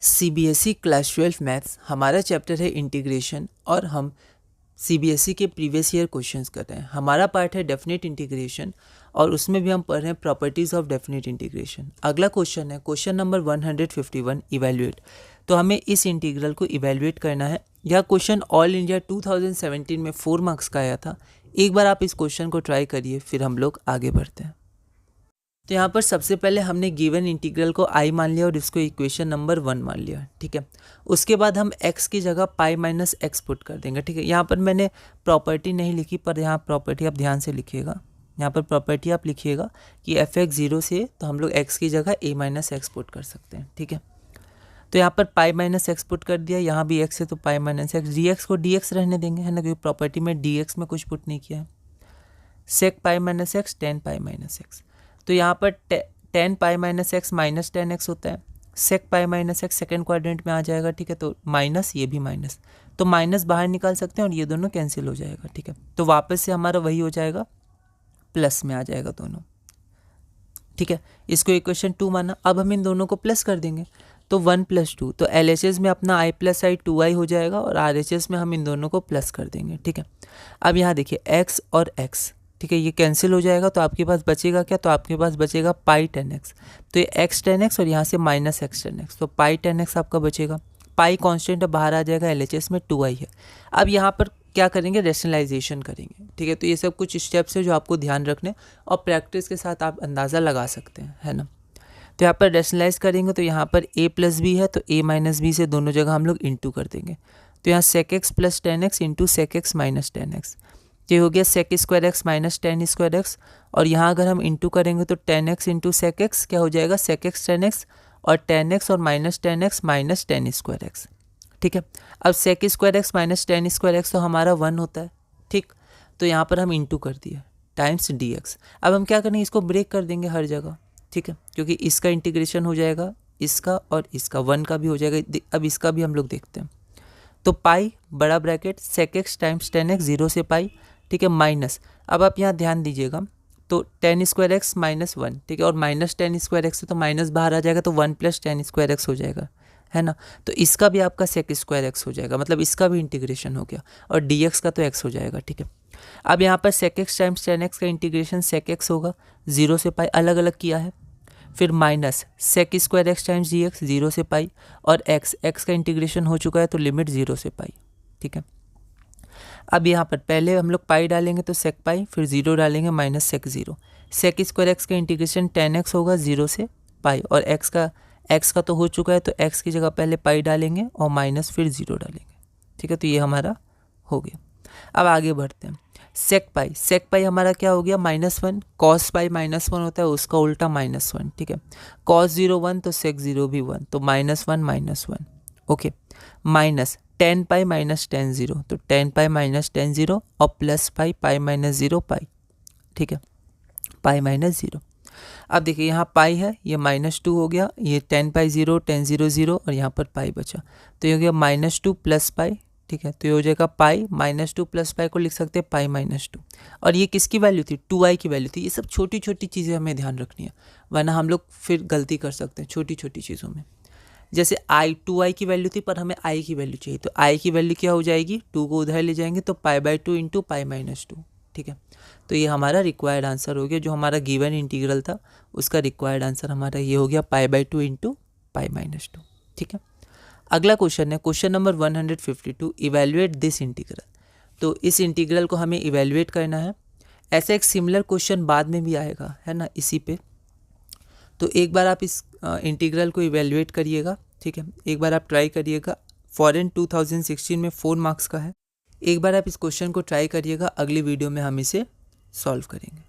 CBSE class 12 maths हमारा chapter है integration और हम सीबीएसई के प्रीवियस ईयर क्वेश्चंस कर रहे हैं। हमारा पार्ट है डेफिनेट इंटीग्रेशन और उसमें भी हम पढ़ रहे हैं प्रॉपर्टीज़ ऑफ डेफिनेट इंटीग्रेशन। अगला क्वेश्चन है क्वेश्चन नंबर 151 इवैल्यूएट। तो हमें इस इंटीग्रल को इवैल्यूएट करना है। यह क्वेश्चन ऑल इंडिया 2017 में 4 मार्क्स का आया था। एक बार आप इस क्वेश्चन को ट्राई करिए, फिर हम लोग आगे बढ़ते हैं। तो यहाँ पर सबसे पहले हमने गिवन इंटीग्रल को आई मान लिया और इसको इक्वेशन नंबर 1 मान लिया, ठीक है। उसके बाद हम x की जगह पाई माइनस एक्स पुट कर देंगे, ठीक है। यहाँ पर मैंने प्रॉपर्टी नहीं लिखी, पर यहाँ प्रॉपर्टी आप ध्यान से लिखिएगा। यहाँ पर प्रॉपर्टी आप लिखिएगा कि f(x) 0 से तो हम लोग x की जगह a माइनस एक्स पुट कर सकते हैं, ठीक है। तो यहाँ पर पाई माइनस एक्स पुट कर दिया, यहाँ भी x है तो पाई माइनस एक्स, dx को dx रहने देंगे, है ना, क्योंकि प्रॉपर्टी में dx में कुछ पुट नहीं किया है। Sec pi minus x ten pi minus x, तो यहाँ पर ten pi minus x minus ten x होता है। Sec pi minus x second quadrant में आ जाएगा, ठीक है। तो माइनस, ये भी माइनस, तो माइनस बाहर निकाल सकते हैं और ये दोनों कैंसिल हो जाएगा, ठीक है। तो वापस से हमारा वही हो जाएगा, प्लस में आ जाएगा दोनों, ठीक है। इसको इक्वेशन 2 माना। अब हम इन दोनों को प्लस कर देंगे, तो 1 + 2, तो LHS में अपना i + i 2i हो जाएगा और RHS में हम इन दोनों को प्लस कर देंगे, ठीक है। अब यहाँ देखिए x और x, ठीक है, ये कैंसिल हो जाएगा, तो आपके पास बचेगा क्या, तो आपके पास बचेगा पाई 10x। तो ये x 10x और यहाँ से माइनस x 10x, तो पाई 10x आपका बचेगा। पाई कांस्टेंट बाहर आ जाएगा, LHS में 2i है। अब यहाँ पर क्या करेंगे, रेशनलाइजेशन करेंगे, ठीक है। तो ये सब कुछ स्टेप्स है जो आपको ध्यान रखने और प्रैक्टिस के साथ आप अंदाज़ा लगा सकते हैं, है ना। तो यहाँ पर रेशनलाइज करेंगे तो यहाँ पर a + b है, तो a - b से दोनों जगह हम लोग इंटू कर देंगे। तो यहाँ sec x + 10x into sec x - 10x, ये हो गया sec square x minus ten square x. और यहाँ अगर हम इंटू करेंगे तो 10x इंटू sec x क्या हो जाएगा, sec x 10x और 10x और minus 10x minus ten square x, ठीक है। अब sec square x minus ten square x तो हमारा 1 होता है, ठीक। तो यहाँ पर हम इंटू कर दिया टाइम्स dx। अब हम क्या करेंगे, इसको ब्रेक कर देंगे हर जगह, ठीक है, क्योंकि इसका इंटीग्रेशन हो जाएगा, इसका और इसका 1 का भी हो जाएगा। अब इसका भी हम लोग देखते हैं। तो पाई बड़ा bracket sec x times 10x 0 से पाई, ठीक है, माइनस। अब आप यहाँ ध्यान दीजिएगा, तो 10 स्क्वायर एक्स माइनस 1, ठीक है, और माइनस 10 स्क्वायर एक्स से तो माइनस बाहर आ जाएगा, तो 1 + 10 स्क्वायर एक्स हो जाएगा, है ना। तो इसका भी आपका sec स्क्वायर एक्स हो जाएगा, मतलब इसका भी इंटीग्रेशन हो गया, और dx का तो x हो जाएगा, ठीक है। अब यहाँ पर sec x टाइम्स 10x का इंटीग्रेशन sec x होगा, 0 से पाई अलग अलग किया है, फिर minus sec square x times dx 0 से पाई, और x का इंटीग्रेशन हो चुका है तो लिमिट 0 से पाई, ठीक है। अब यहाँ पर पहले हम लोग पाई डालेंगे तो sec पाई, फिर 0 डालेंगे minus sec 0। sec square x का इंटीग्रेशन 10x होगा 0 से पाई, और x का तो हो चुका है, तो x की जगह पहले पाई डालेंगे और माइनस फिर 0 डालेंगे, ठीक है। तो ये हमारा हो गया। अब आगे बढ़ते हैं। sec पाई हमारा क्या हो गया, -1। cos पाई -1 होता है, उसका उल्टा -1, ठीक है। cos 0 1 तो sec 0 भी 1, तो -1 -1, ओके। माइनस 10 पाई माइनस 10 0, तो 10 पाई माइनस 10 0 और प्लस पाई पाई माइनस 0 पाई, ठीक है, पाई माइनस 0। अब देखिए यहाँ पाई है, ये -2 हो गया, ये 10 पाई 0 10 0 0 और यहाँ पर पाई बचा, तो ये हो गया -2 प्लस पाई, ठीक है। तो ये हो जाएगा पाई, -2 प्लस पाई को लिख सकते हैं पाई -2। और ये किसकी वैल्यू थी, 2i की वैल्यू थी। ये सब छोटी छोटी चीज़ें हमें ध्यान रखनी है, वरना हम लोग फिर गलती कर सकते हैं छोटी छोटी चीज़ों में। जैसे 2i की वैल्यू थी, पर हमें i की वैल्यू चाहिए, तो i की वैल्यू क्या हो जाएगी, 2 को उधर ले जाएंगे तो π/2 इंटू पाई -2, ठीक है। तो ये हमारा रिक्वायर्ड आंसर हो गया, जो हमारा गिवन इंटीग्रल था उसका रिक्वायर्ड आंसर हमारा ये हो गया π/2 इंटू पाई -2, ठीक है। अगला क्वेश्चन है question number 152, evaluate this integral. तो इस इंटीग्रल को हमें इवेल्युएट करना है। ऐसा एक सिमिलर क्वेश्चन बाद में भी आएगा, है ना, इसी पे। तो एक बार आप इस इंटीग्रल को इवेल्युएट करिएगा, ठीक है, एक बार आप ट्राई करिएगा। फॉरेन 2016 में 4 मार्क्स का है। एक बार आप इस क्वेश्चन को ट्राई करिएगा, अगली वीडियो में हम इसे सॉल्व करेंगे।